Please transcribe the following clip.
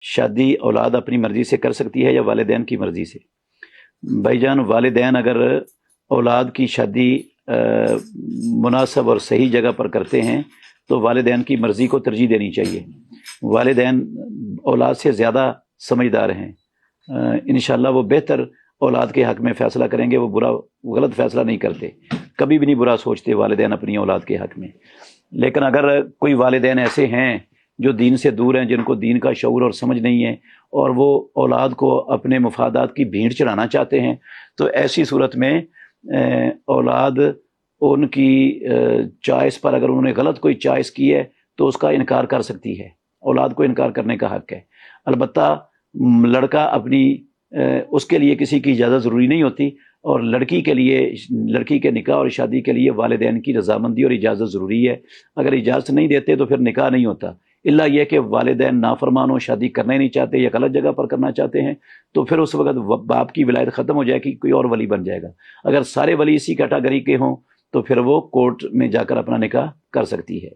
شادی اولاد اپنی مرضی سے کر سکتی ہے یا والدین کی مرضی سے؟ بھائی جان، والدین اگر اولاد کی شادی مناسب اور صحیح جگہ پر کرتے ہیں تو والدین کی مرضی کو ترجیح دینی چاہیے۔ والدین اولاد سے زیادہ سمجھدار ہیں، انشاءاللہ وہ بہتر اولاد کے حق میں فیصلہ کریں گے، وہ غلط فیصلہ نہیں کرتے، کبھی بھی نہیں برا سوچتے والدین اپنی اولاد کے حق میں۔ لیکن اگر کوئی والدین ایسے ہیں جو دین سے دور ہیں، جن کو دین کا شعور اور سمجھ نہیں ہے، اور وہ اولاد کو اپنے مفادات کی بھیڑ چڑھانا چاہتے ہیں، تو ایسی صورت میں اولاد ان کی چوائس پر، اگر انہوں نے غلط کوئی چوائس کی ہے تو اس کا انکار کر سکتی ہے، اولاد کو انکار کرنے کا حق ہے۔ البتہ لڑکا اپنی اس کے لیے کسی کی اجازت ضروری نہیں ہوتی، اور لڑکی کے لیے، لڑکی کے نکاح اور شادی کے لیے والدین کی رضامندی اور اجازت ضروری ہے۔ اگر اجازت نہیں دیتے تو پھر نکاح نہیں ہوتا، الا یہ کہ والدین نافرمان ہو، شادی کرنا ہی نہیں چاہتے یا غلط جگہ پر کرنا چاہتے ہیں، تو پھر اس وقت باپ کی ولایت ختم ہو جائے گی، کوئی اور ولی بن جائے گا۔ اگر سارے ولی اسی کیٹاگری کے ہوں تو پھر وہ کورٹ میں جا کر اپنا نکاح کر سکتی ہے۔